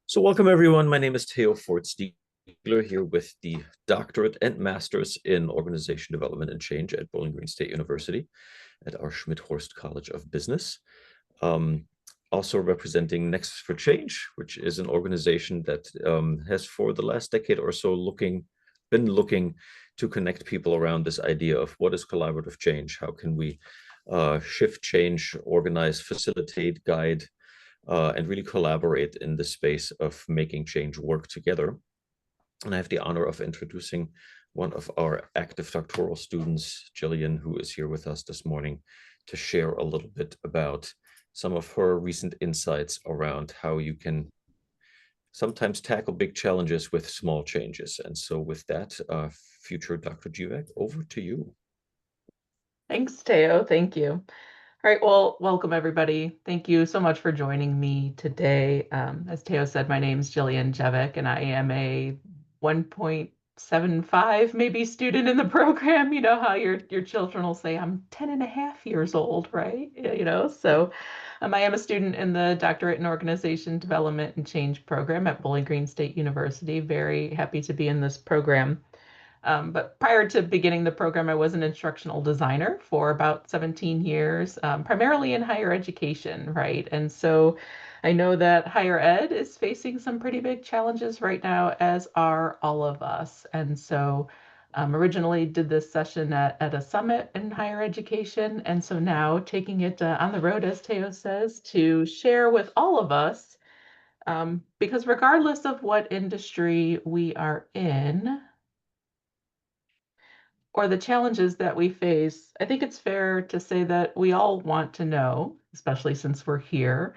So welcome everyone. My name is Theo Ford-Stiegler here with the doctorate and master's in organization development and change at Bowling Green State University at our Schmidt-Horst College of Business. Also representing Nexus for Change, which is an organization that has for the last decade or so been looking to connect people around this idea of what is collaborative change, how can we shift change, organize, facilitate, guide, and really collaborate in the space of making change work together. And I have the honor of introducing one of our active doctoral students, Jillian, who is here with us this morning to share a little bit about some of her recent insights around how you can sometimes tackle big challenges with small changes. And so with that, future Dr. Jevack, over to you. Thanks, Theo. Thank you. All right, well, welcome everybody. Thank you so much for joining me today. As Theo said, my name is Jillian Jevack, and I am a 1.75 maybe student in the program. You know how your children will say, I'm 10 and a half years old, right? So I am a student in the Doctorate in Organization Development and Change program at Bowling Green State University. Very happy to be in this program. But prior to beginning the program, I was an instructional designer for about 17 years, primarily in higher education, right? And so I know that higher ed is facing some pretty big challenges right now, as are all of us. And so originally did this session at a summit in higher education. And so now taking it on the road, as Theo says, to share with all of us, because regardless of what industry we are in, or the challenges that we face, I think it's fair to say that we all want to know, especially since we're here,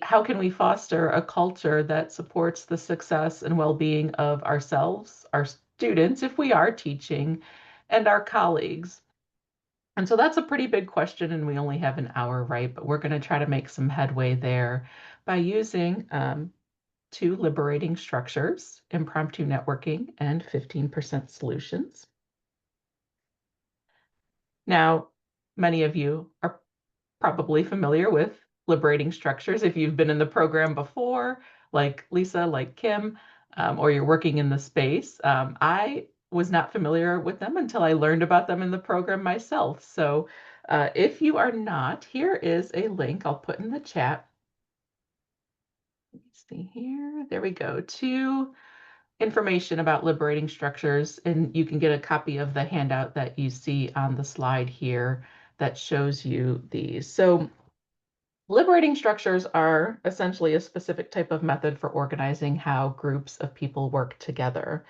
how can we foster a culture that supports the success and well-being of ourselves, our students, if we are teaching, and our colleagues? And so that's a pretty big question, and we only have an hour, right? But we're going to try to make some headway there by using two liberating structures, impromptu networking and 15% solutions. Now, many of you are probably familiar with liberating structures if you've been in the program before, like Lisa, like Kim, or you're working in the space. I was not familiar with them until I learned about them in the program myself. So if you are not, here is a link I'll put in the chat. Let me see here. There we go. To information about liberating structures, and you can get a copy of the handout that you see on the slide here that shows you these. So liberating structures are essentially a specific type of method for organizing how groups of people work together.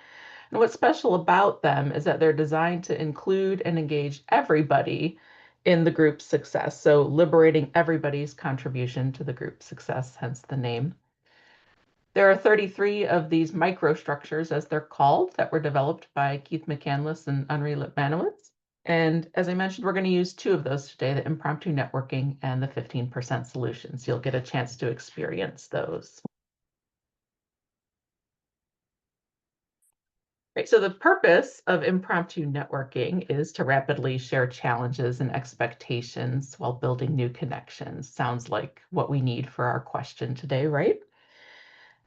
And what's special about them is that they're designed to include and engage everybody in the group's success. So liberating everybody's contribution to the group's success, hence the name. There are 33 of these microstructures, as they're called, that were developed by Keith McCandless and Henri Lipmanowitz. And as I mentioned, we're going to use two of those today, the impromptu networking and the 15% solutions. You'll get a chance to experience those. Right, so the purpose of impromptu networking is to rapidly share challenges and expectations while building new connections. Sounds like what we need for our question today, right?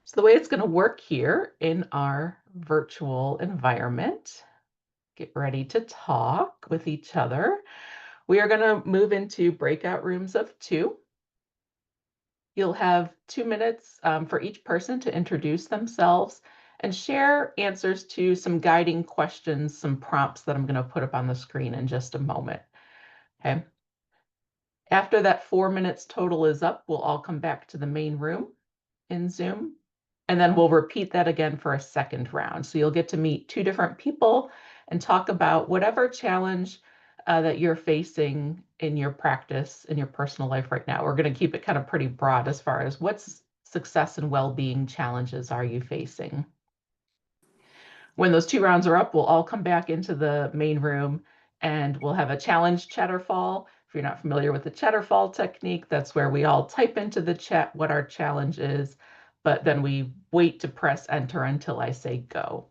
So the way it's going to work here in our virtual environment, get ready to talk with each other. We are going to move into breakout rooms of 2. You'll have 2 minutes for each person to introduce themselves and share answers to some guiding questions, some prompts that I'm going to put up on the screen in just a moment. Okay. After that 4 minutes total is up, we'll all come back to the main room in Zoom. And then we'll repeat that again for a second round. So you'll get to meet 2 different people and talk about whatever challenge that you're facing in your practice, in your personal life right now. We're going to keep it kind of pretty broad as far as what success and well-being challenges are you facing. When those 2 rounds are up, we'll all come back into the main room and we'll have a challenge Chatterfall. If you're not familiar with the Chatterfall technique, that's where we all type into the chat what our challenge is, but then we wait to press enter until I say go.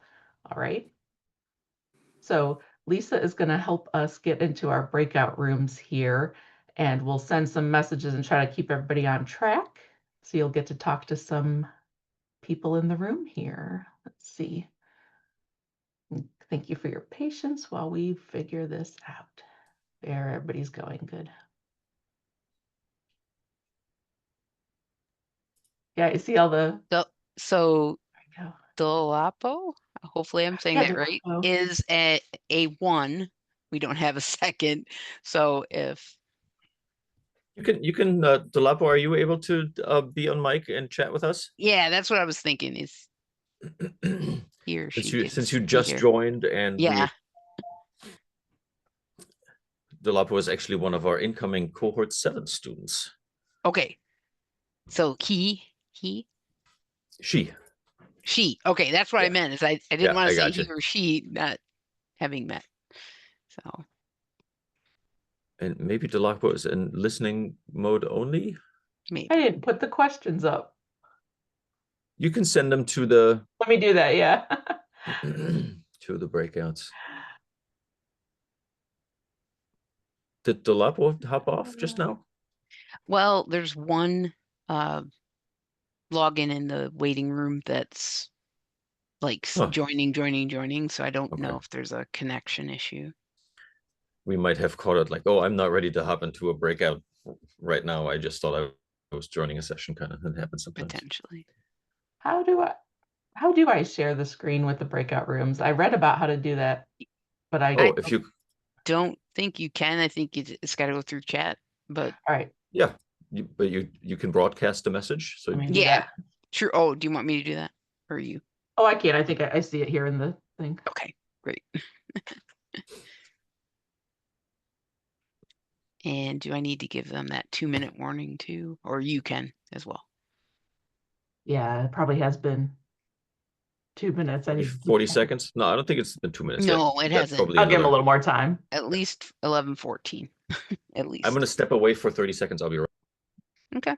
All right. So Lisa is going to help us get into our breakout rooms here, and we'll send some messages and try to keep everybody on track. So you'll get to talk to some people in the room here. Let's see. Thank you for your patience while we figure this out. There, everybody's going good. Yeah, you see all the. So There we go. Dolapo, hopefully I'm saying Yeah, that right, Dolapo. is a 1. We don't have a second. So if You can Dolapo, are you able to be on mic and chat with us? yeah, that's what I was thinking is he or she Since you be just here. joined and Yeah. Dolapo is actually one of our incoming cohort 7 students. Okay. So she. Okay, that's what I meant. Is I didn't want to say he or she not having met. So. And maybe Dolapo is in listening mode only. Maybe. I didn't put the questions up. You can send them to the. Let me do that. Yeah. to the breakouts. Did Dolapo hop off just now? Well, there's one login in the waiting room that's like joining. So I don't know if there's a connection issue. We might have caught it like, oh, I'm not ready to hop into a breakout right now. I just thought I was joining a session, kind of. It happens sometimes. Potentially. How do I share the screen with the breakout rooms? I read about how to do that, but if you don't think you can, I think it's got to go through chat. But all right, yeah, but you can broadcast a message. So yeah, sure. Oh, do you want me to do that, or you? Oh, I can. I think I see it here in the thing. Okay, great. And do I need to give them that 2-minute warning too, or you can as well? Yeah, it probably has been 2 minutes. I need 40 seconds. No, I don't think it's been 2 minutes. No, it hasn't. I'll give them a little more time. At least 11:14. At least. I'm going to step away for 30 seconds. I'll be right. Okay.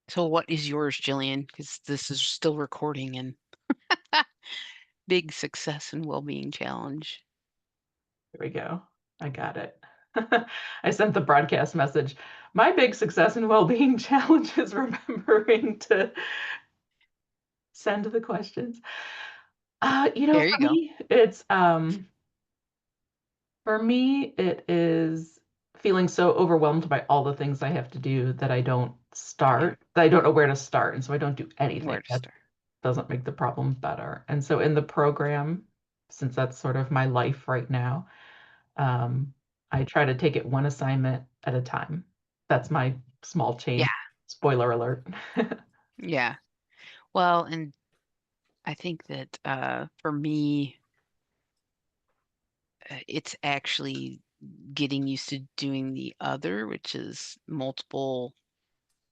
So what is yours, Jillian? Because this is still recording and big success and well-being challenge. Here we go. I got it. I sent the broadcast message. My big success and well-being challenge is remembering to send the questions. There you go. For me, it is feeling so overwhelmed by all the things I have to do that I don't start, that I don't know where to start. And so I don't do anything. That doesn't make the problem better. And so in the program, since that's sort of my life right now, I try to take it one assignment at a time. That's my small change. Yeah. Spoiler alert. Yeah. Well, and I think that for me, it's actually getting used to doing the other, which is multiple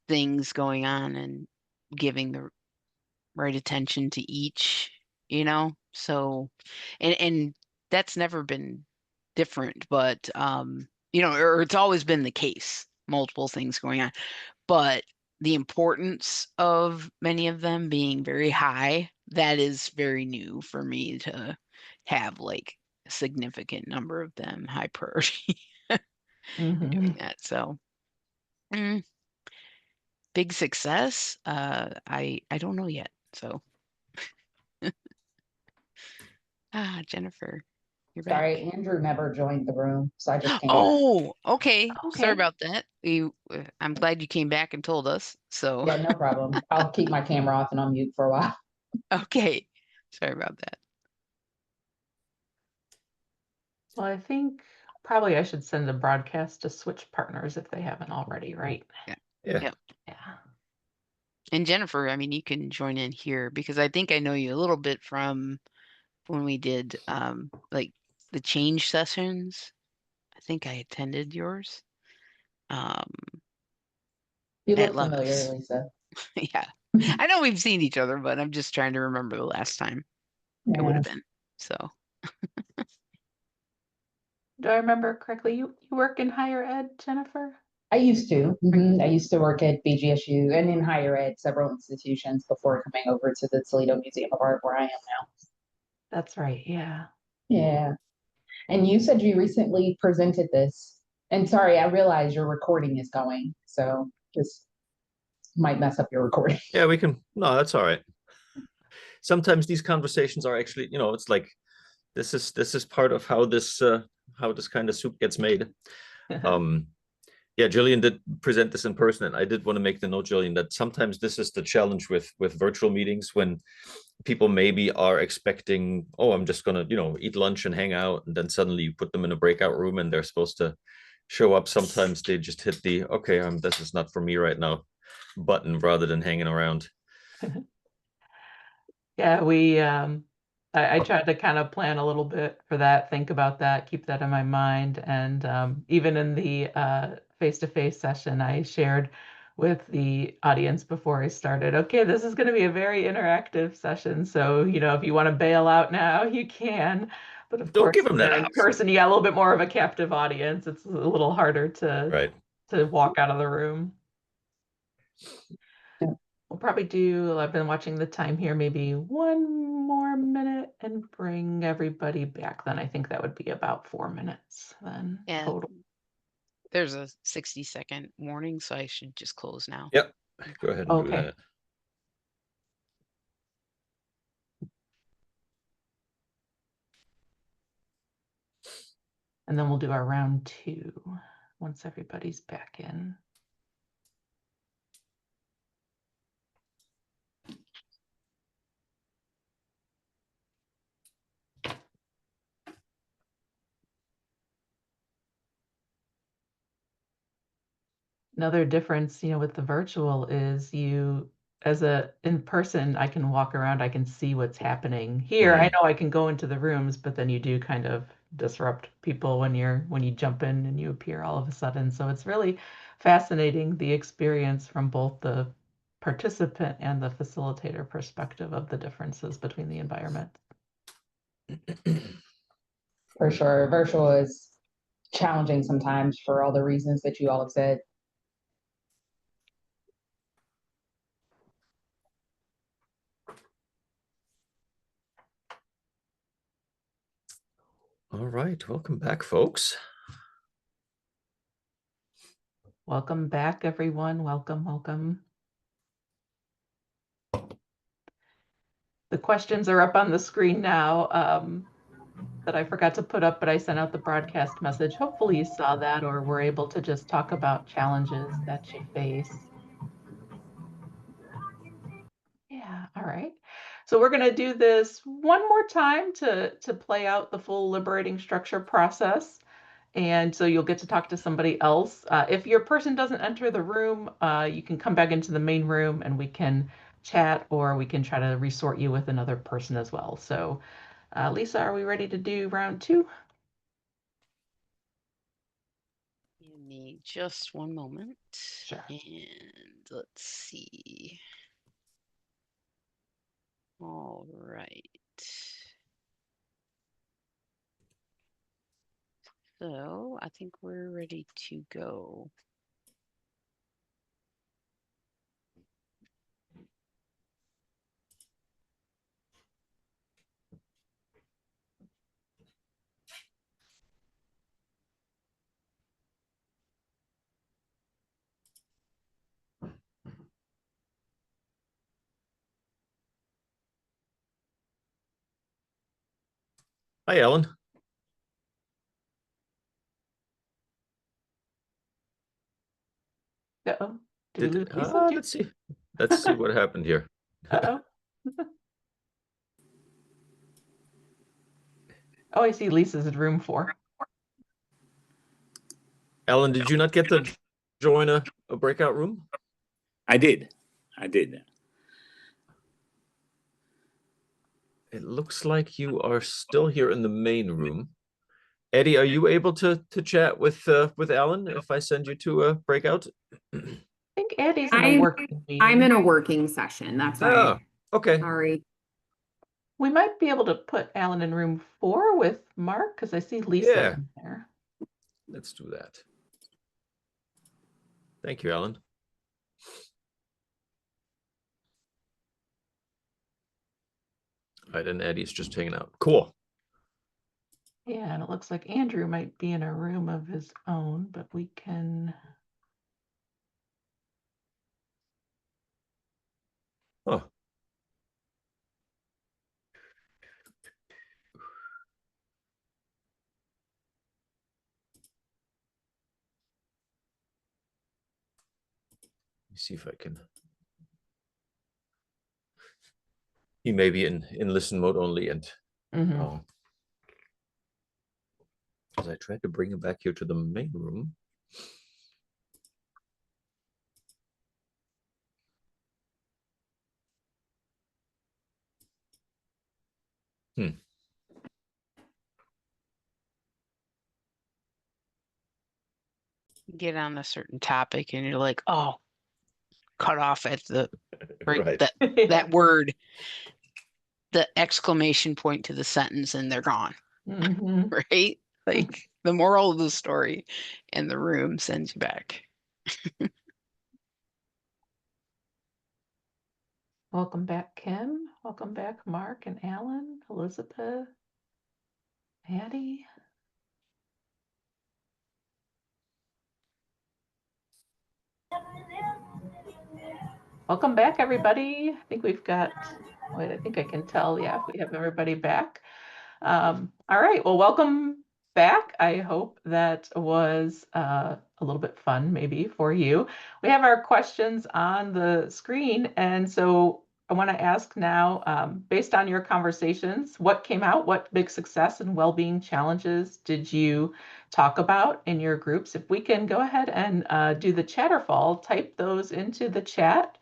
things going on and giving the right attention to each, so and that's never been different, but or it's always been the case, multiple things going on, but the importance of many of them being very high, that is very new for me to have like a significant number of them high priority. Doing that. So big success. I don't know yet. So Jennifer, you're back. Sorry, Andrew never joined the room, so I just came. Oh, okay. Sorry about that. I'm glad you came back and told us. So yeah, no problem. I'll keep my camera off and on mute for a while. Okay. Sorry about that. Well, I think probably I should send a broadcast to switch partners if they haven't already, right? Yeah. And Jennifer, I mean, you can join in here because I think I know you a little bit from when we did like the change sessions. I think I attended yours. You look familiar, Lisa. Yeah. I know we've seen each other, but I'm just trying to remember the last time it would have been. So do I remember correctly? You work in higher ed, Jennifer? I used to. I used to work at BGSU and in higher ed, several institutions before coming over to the Toledo Museum of Art where I am now. That's right. Yeah. Yeah. And you said you recently presented this. And sorry, I realize your recording is going, so this might mess up your recording. Yeah, we can. No, that's all right. Sometimes these conversations are actually, it's like this is part of how this kind of soup gets made. Yeah, Jillian did present this in person, and I did want to make the note, Jillian, that sometimes this is the challenge with virtual meetings, when people maybe are expecting, oh, I'm just gonna, eat lunch and hang out, and then suddenly you put them in a breakout room and they're supposed to show up. Sometimes they just hit the okay, this is not for me right now button rather than hanging around. Yeah, I tried to kind of plan a little bit for that, think about that, keep that in my mind. And even in the face-to-face session, I shared with the audience before I started, okay, this is going to be a very interactive session. So, if you want to bail out now, you can. But of Don't course, give them that in person, you got a little bit more of a captive audience. It's a little harder right. to walk out of the room. We'll probably do, I've been watching the time here, maybe 1 more minute and bring everybody back. Then I think that would be about 4 minutes then total. There's a 60-second warning, so I should just close now. Yep. Go ahead and do that. And then we'll do our round 2 once everybody's back in. Another difference, with the virtual is in person, I can walk around, I can see what's happening. Here, I know I can go into the rooms, but then you do kind of disrupt people when you jump in and you appear all of a sudden. So it's really fascinating, the experience from both the participant and the facilitator perspective of the differences between the environments. For sure. Virtual is challenging sometimes for all the reasons that you all have said. All right, welcome back, folks. Welcome back, everyone. Welcome, welcome. The questions are up on the screen now that I forgot to put up, but I sent out the broadcast message. Hopefully you saw that, or we're able to just talk about challenges that you face. Yeah, all right. So we're going to do this one more time to play out the full liberating structure process. And so you'll get to talk to somebody else. If your person doesn't enter the room, you can come back into the main room and we can chat, or we can try to resort you with another person as well. So Lisa, are we ready to do round 2? Give me just one moment. Sure. And let's see. All right. So I think we're ready to go. Hi, Ellen. Uh-oh. Did we lose Lisa? Let's see what happened here. Uh-oh. Oh, I see Lisa's in room 4. Ellen, did you not get to join a breakout room? I did. It looks like you are still here in the main room. Eddie, are you able to chat with Alan if I send you to a breakout? I think Eddie's in a working meeting. I'm in a working session. That's why. Okay. Sorry. We might be able to put Alan in room 4 with Mark, because I see Lisa in there. Let's do that. Thank you, Alan. All right, and Eddie's just hanging out. Cool. Yeah, and it looks like Andrew might be in a room of his own, but we can. Oh. Let me see if I can. He may be in listen mode only, and as I tried to bring him back here to the main room. Get on a certain topic and you're like, oh, cut off at the Right. that word, the exclamation point to the sentence, and they're gone. Right? Like the moral of the story, and the room sends you back. Welcome back, Kim. Welcome back, Mark and Alan, Elizabeth, Patty. Welcome back, everybody. I think we've got, wait, I think I can tell, yeah, if we have everybody back. All right, well, welcome back. I hope that was a little bit fun, maybe, for you. We have our questions on the screen, and so I want to ask now, based on your conversations, what came out? What big success and well-being challenges did you talk about in your groups? If we can go ahead and do the Chatterfall, type those into the chat,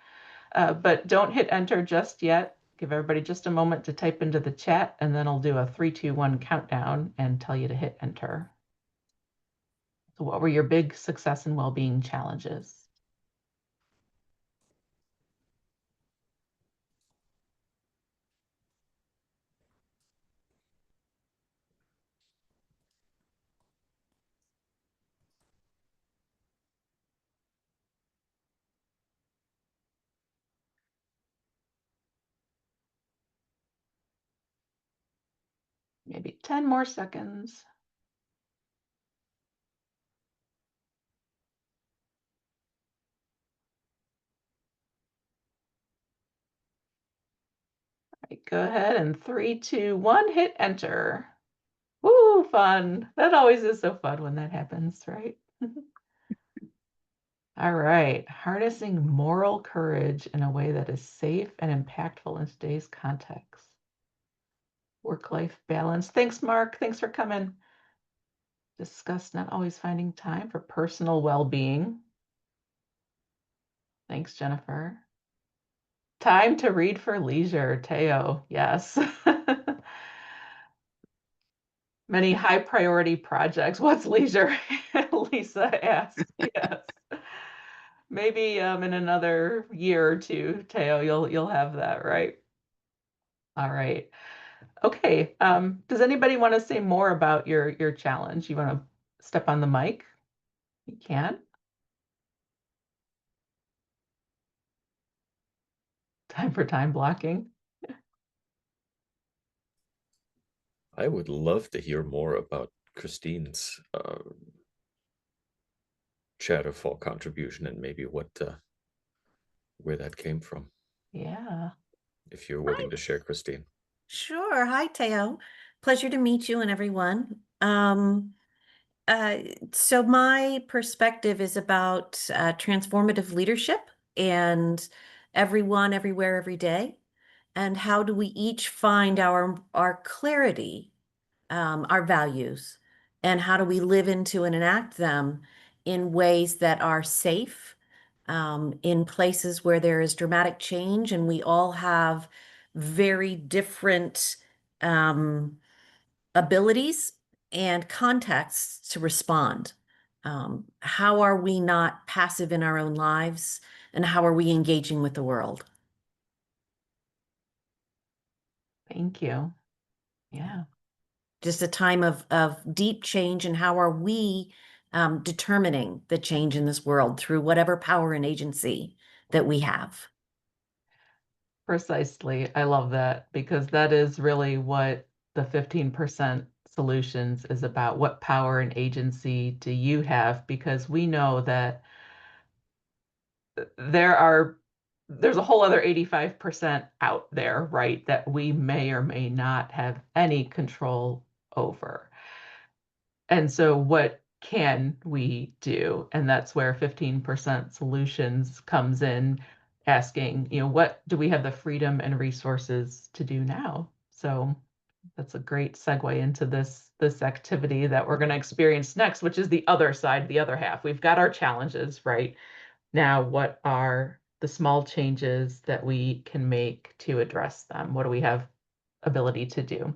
but don't hit enter just yet. Give everybody just a moment to type into the chat, and then I'll do a 3, 2, 1 countdown and tell you to hit enter. So what were your big success and well-being challenges? Maybe 10 more seconds. All right, go ahead and 3, 2, 1, hit enter. Woo, fun. That always is so fun when that happens, right? All right, harnessing moral courage in a way that is safe and impactful in today's context. Work-life balance. Thanks, Mark. Thanks for coming. Discuss not always finding time for personal well-being. Thanks, Jennifer. Time to read for leisure, Teo. Yes. Many high priority projects. What's leisure? Lisa asked. Yes. Maybe in another year or two, Teo, you'll have that, right? All right. Okay. Does anybody want to say more about your challenge? You want to step on the mic? You can. Time for time blocking. I would love to hear more about Christine's Chatterfall contribution and maybe what where that came from. Yeah. If you're willing to share, Christine. Sure. Hi, Teo. Pleasure to meet you and everyone. So my perspective is about transformative leadership and everyone, everywhere, every day. And how do we each find our clarity, our values, and how do we live into and enact them in ways that are safe, in places where there is dramatic change and we all have very different abilities and contexts to respond. How are we not passive in our own lives, and how are we engaging with the world? Thank you. Yeah. Just a time of deep change, and how are we determining the change in this world through whatever power and agency that we have. Precisely. I love that, because that is really what the 15% solutions is about what power and agency do you have, because we know that there's a whole other 85% out there, right, that we may or may not have any control over. And so what can we do? And that's where 15% solutions comes in, asking, what do we have the freedom and resources to do now? So that's a great segue into this activity that we're going to experience next, which is the other side, the other half. We've got our challenges, right? Now, what are the small changes that we can make to address them? What do we have ability to do?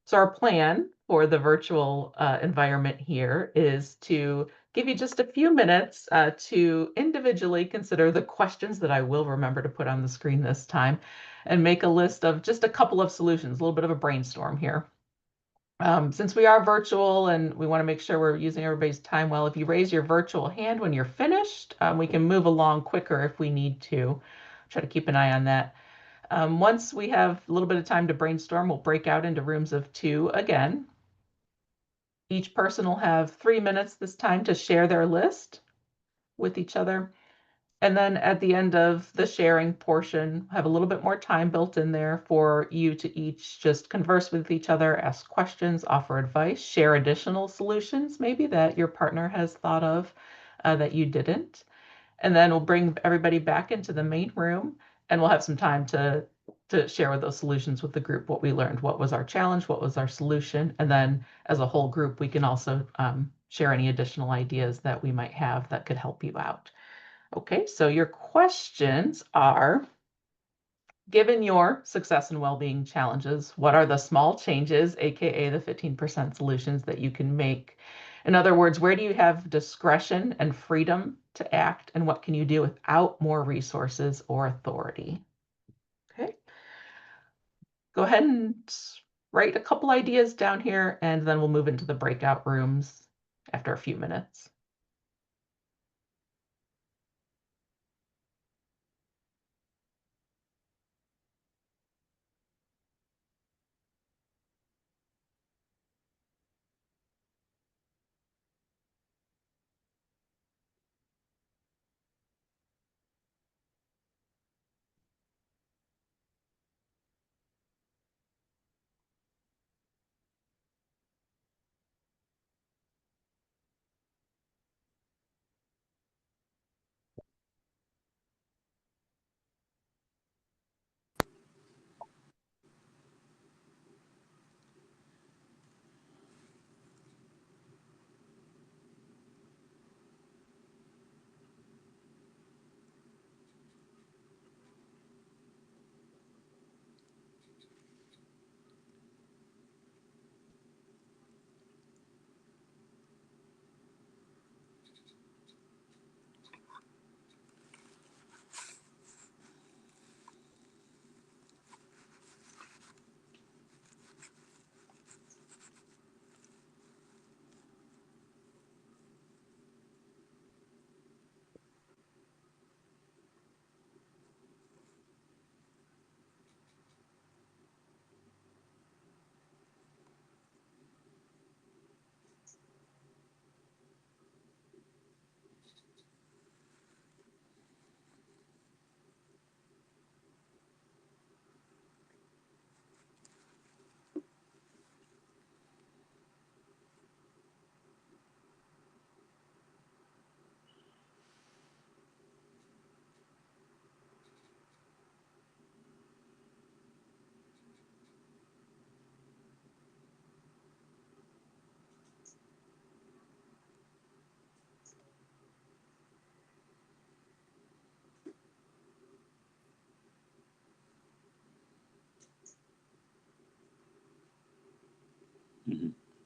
So our plan for the virtual environment here is to give you just a few minutes to individually consider the questions that I will remember to put on the screen this time, and make a list of just a couple of solutions, a little bit of a brainstorm here. Since we are virtual and we want to make sure we're using everybody's time well, if you raise your virtual hand when you're finished, we can move along quicker if we need to. Try to keep an eye on that. Once we have a little bit of time to brainstorm, we'll break out into rooms of 2 again. Each person will have 3 minutes this time to share their list with each other. And then at the end of the sharing portion, have a little bit more time built in there for you to each just converse with each other, ask questions, offer advice, share additional solutions maybe that your partner has thought of that you didn't. And then we'll bring everybody back into the main room, and we'll have some time to share with those solutions with the group what we learned, what was our challenge, what was our solution. And then as a whole group, we can also share any additional ideas that we might have that could help you out. Okay, so your questions are, given your success and well-being challenges, what are the small changes, AKA the 15% solutions, that you can make? In other words, where do you have discretion and freedom to act, and what can you do without more resources or authority? Okay, go ahead and write a couple ideas down here, and then we'll move into the breakout rooms after a few minutes.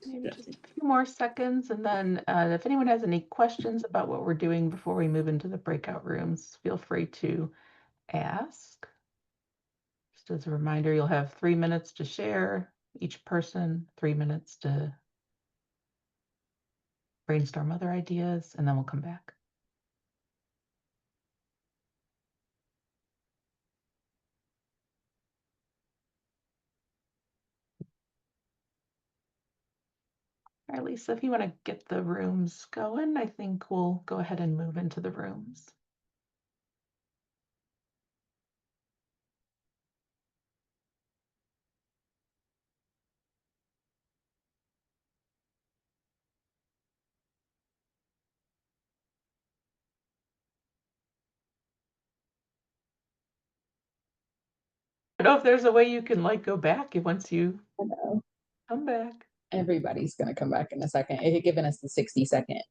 Maybe just a few more seconds, and then if anyone has any questions about what we're doing before we move into the breakout rooms, feel free to ask. Just as a reminder, you'll have 3 minutes to share, each person 3 minutes to brainstorm other ideas, and then we'll come back. All right, Lisa, if you want to get the rooms going, I think we'll go ahead and move into the rooms. I don't know if there's a way you can like go back once you I know. come back. Everybody's gonna come back in a second. It had given us the 60-second.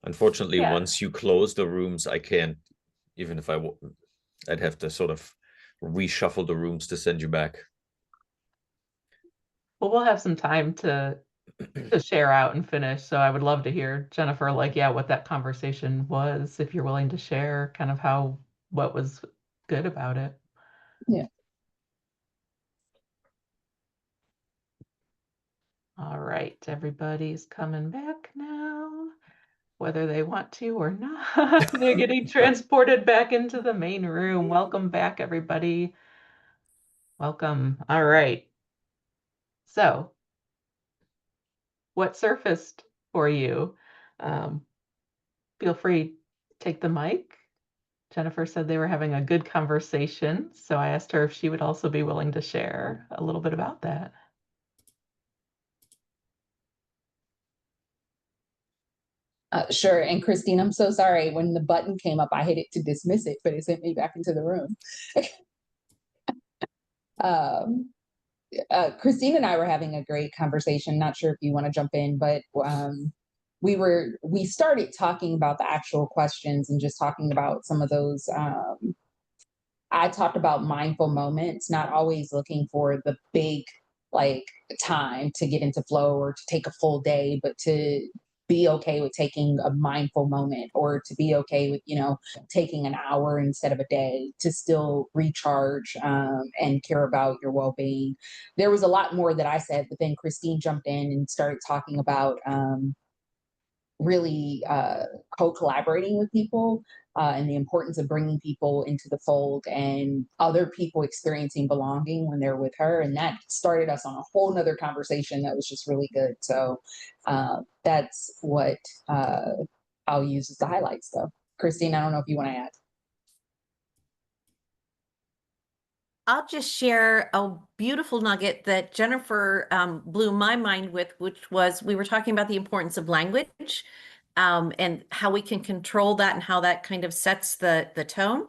Unfortunately, Yeah. once you close the rooms, I can't, even if I'd have to sort of reshuffle the rooms to send you back. Well, we'll have some time to share out and finish. So I would love to hear, Jennifer, like, yeah, what that conversation was, if you're willing to share kind of what was good about it. Yeah. All right, everybody's coming back now, whether they want to or not. They're getting transported back into the main room. Welcome back, everybody. Welcome. All right. So, what surfaced for you? Feel free to take the mic. Jennifer said they were having a good conversation, so I asked her if she would also be willing to share a little bit about that. Sure. And Christine, I'm so sorry. When the button came up, I hit it to dismiss it, but it sent me back into the room. Christine and I were having a great conversation. Not sure if you want to jump in, but we started talking about the actual questions and just talking about some of those. I talked about mindful moments, not always looking for the big like time to get into flow or to take a full day, but to be okay with taking a mindful moment, or to be okay with, taking an hour instead of a day to still recharge and care about your well-being. There was a lot more that I said, but then Christine jumped in and started talking about really co-collaborating with people and the importance of bringing people into the fold and other people experiencing belonging when they're with her. And that started us on a whole nother conversation that was just really good. So that's what I'll use as the highlights though. Christine, I don't know if you want to add. I'll just share a beautiful nugget that Jennifer blew my mind with, which was we were talking about the importance of language and how we can control that and how that kind of sets the tone.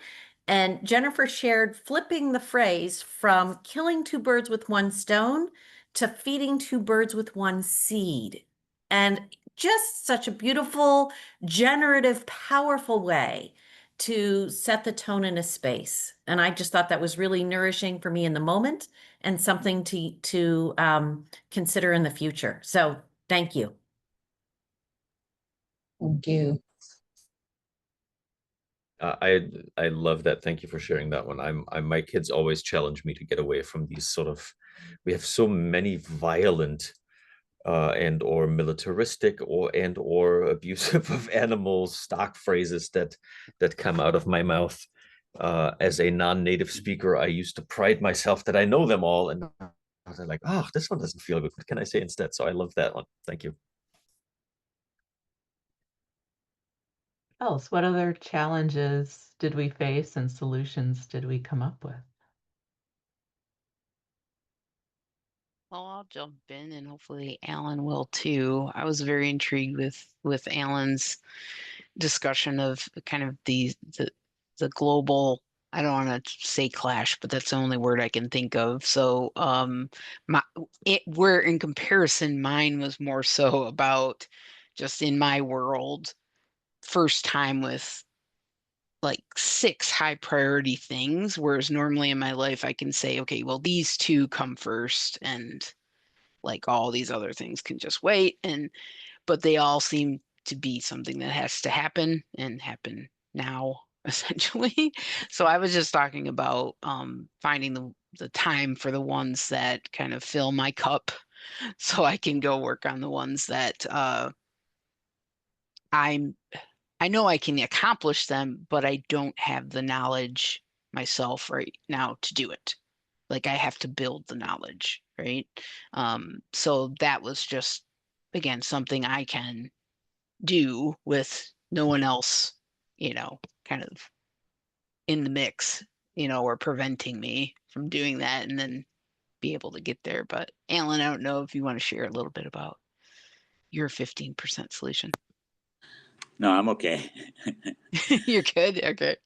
And Jennifer shared flipping the phrase from killing two birds with one stone to feeding two birds with one seed. And just such a beautiful, generative, powerful way to set the tone in a space. And I just thought that was really nourishing for me in the moment and something to consider in the future. So thank you. Thank you. I love that. Thank you for sharing that one. My kids always challenge me to get away from these sort of, we have so many violent and or militaristic or abusive of animals stock phrases that come out of my mouth. As a non-native speaker, I used to pride myself that I know them all, and they're like, oh, this one doesn't feel good. What can I say instead? So I love that one. Thank you. Else, what other challenges did we face and solutions did we come up with? Well, I'll jump in and hopefully Alan will too. I was very intrigued with Alan's discussion of kind of the global, I don't want to say clash, but that's the only word I can think of. So where in comparison, mine was more so about just in my world, first time with like 6 high priority things, whereas normally in my life I can say, okay, well, these 2 come first and like all these other things can just wait. But they all seem to be something that has to happen and happen now, essentially. So I was just talking about finding the time for the ones that kind of fill my cup so I can go work on the ones that I know I can accomplish them, but I don't have the knowledge myself right now to do it. Like I have to build the knowledge, right? So that was just, again, something I can do with no one else, kind of in the mix, or preventing me from doing that and then be able to get there. But Alan, I don't know if you want to share a little bit about your 15% solution. No, I'm okay. You're good? Okay.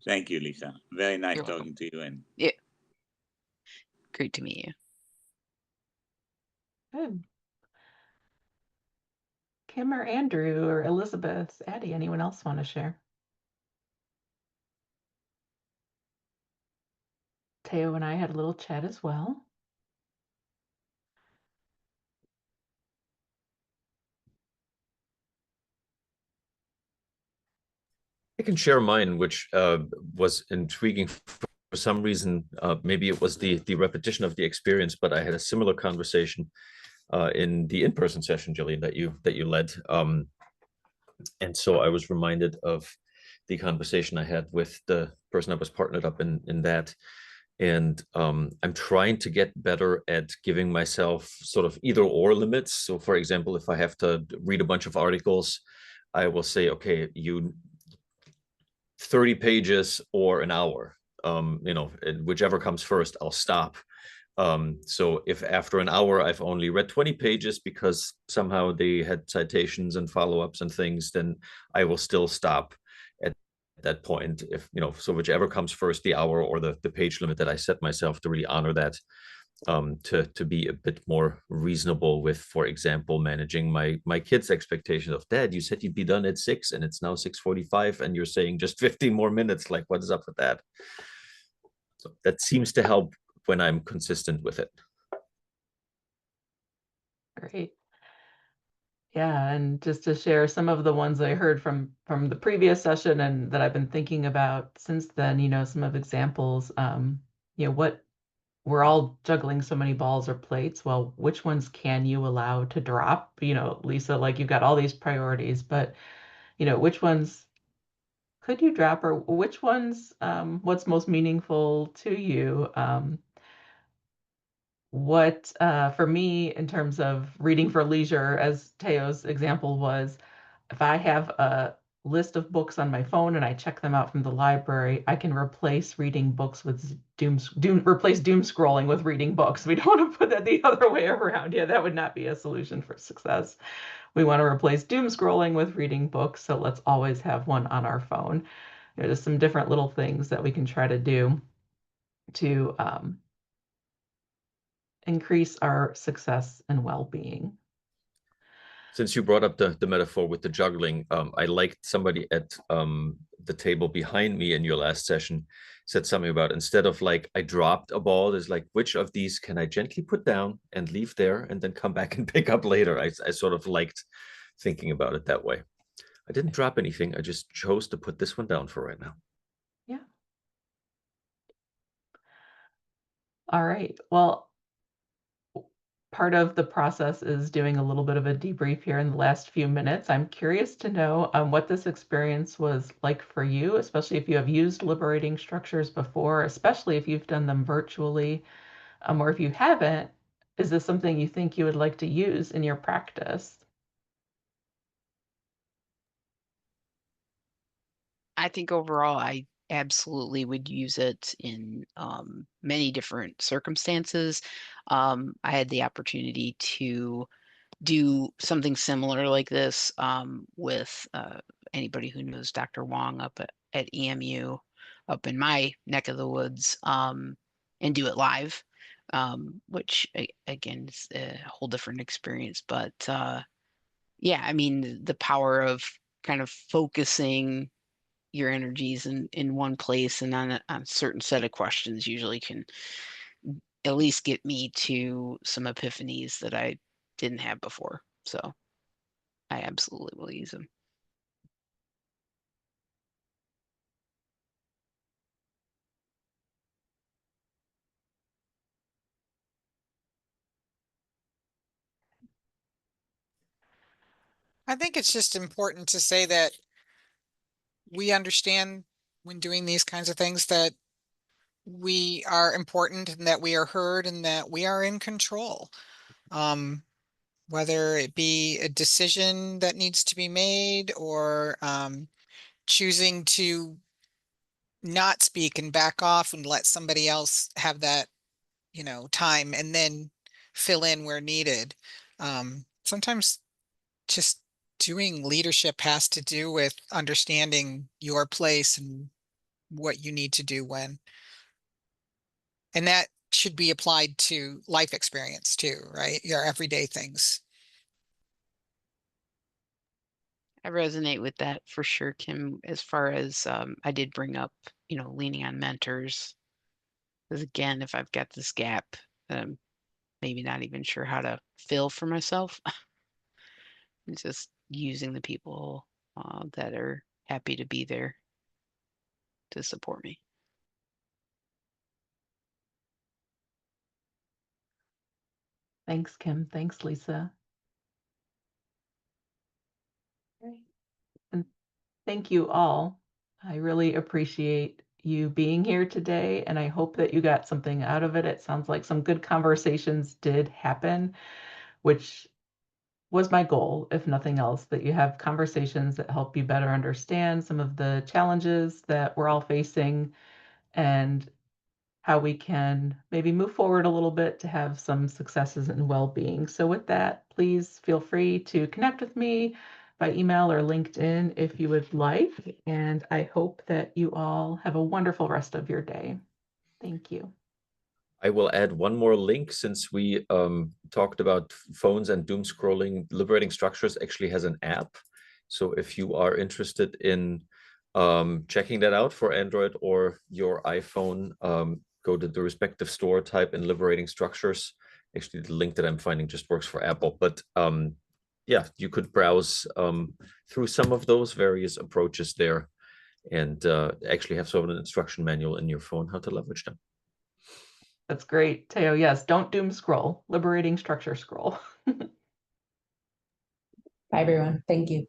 Thank you, Lisa. Very nice You're talking welcome. to you. And Yeah. Great to meet you. Good. Kim or Andrew or Elizabeth, Addie, anyone else want to share? Teo and I had a little chat as well. I can share mine, which was intriguing for some reason. Maybe it was the repetition of the experience, but I had a similar conversation in the in-person session, Jillian, that you led. And so I was reminded of the conversation I had with the person I was partnered up in that. And I'm trying to get better at giving myself sort of either or limits. So for example, if I have to read a bunch of articles, I will say, okay, 30 pages or an hour, whichever comes first, I'll stop. So if after an hour I've only read 20 pages because somehow they had citations and follow-ups and things, then I will still stop at that point. If so whichever comes first, the hour or the page limit that I set myself, to really honor that, to be a bit more reasonable with, for example, managing my kids' expectations of, Dad, you said you'd be done at 6 and it's now 6:45 and you're saying just 15 more minutes. Like, what is up with that? So that seems to help when I'm consistent with it. Great. Yeah, and just to share some of the ones I heard from the previous session and that I've been thinking about since then, some of examples, what we're all juggling so many balls or plates. Well, which ones can you allow to drop? Lisa, like you've got all these priorities, but which ones could you drop, or which ones, what's most meaningful to you? What for me, in terms of reading for leisure, as Teo's example was, if I have a list of books on my phone and I check them out from the library, I can replace reading books with doom scrolling with reading books. We don't want to put that the other way around. Yeah, that would not be a solution for success. We want to replace doom scrolling with reading books, so let's always have one on our phone. There's some different little things that we can try to do to increase our success and well-being. Since you brought up the metaphor with the juggling, I liked somebody at the table behind me in your last session said something about, instead of like I dropped a ball, is like, which of these can I gently put down and leave there and then come back and pick up later? I sort of liked thinking about it that way. I didn't drop anything. I just chose to put this one down for right now. Yeah. All right. Well, part of the process is doing a little bit of a debrief here in the last few minutes. I'm curious to know what this experience was like for you, especially if you have used Liberating Structures before, especially if you've done them virtually, or if you haven't, is this something you think you would like to use in your practice? I think overall, I absolutely would use it in many different circumstances. I had the opportunity to do something similar like this with anybody who knows Dr. Wong up at EMU, up in my neck of the woods, and do it live, which again is a whole different experience. But yeah, I mean, the power of kind of focusing your energies in one place and on a certain set of questions usually can at least get me to some epiphanies that I didn't have before. So I absolutely will use them. I think it's just important to say that we understand when doing these kinds of things that we are important and that we are heard and that we are in control. Whether it be a decision that needs to be made or choosing to not speak and back off and let somebody else have that, time and then fill in where needed. Sometimes just doing leadership has to do with understanding your place and what you need to do when. And that should be applied to life experience too, right? Your everyday things. I resonate with that for sure, Kim, as far as I did bring up, leaning on mentors. Because again, if I've got this gap, maybe not even sure how to fill for myself, it's just using the people that are happy to be there to support me. Thanks, Kim. Thanks, Lisa. Great. And thank you all. I really appreciate you being here today, and I hope that you got something out of it. It sounds like some good conversations did happen, which was my goal, if nothing else, that you have conversations that help you better understand some of the challenges that we're all facing and how we can maybe move forward a little bit to have some successes and well-being. So with that, please feel free to connect with me by email or LinkedIn if you would like. And I hope that you all have a wonderful rest of your day. Thank you. I will add one more link since we talked about phones and doom scrolling. Liberating Structures actually has an app. So if you are interested in checking that out for Android or your iPhone, go to the respective store, type in Liberating Structures. Actually, the link that I'm finding just works for Apple. But yeah, you could browse through some of those various approaches there and actually have sort of an instruction manual in your phone how to leverage them. That's great, Teo. Yes, don't doom scroll. Liberating structure scroll. Bye, everyone. Thank you.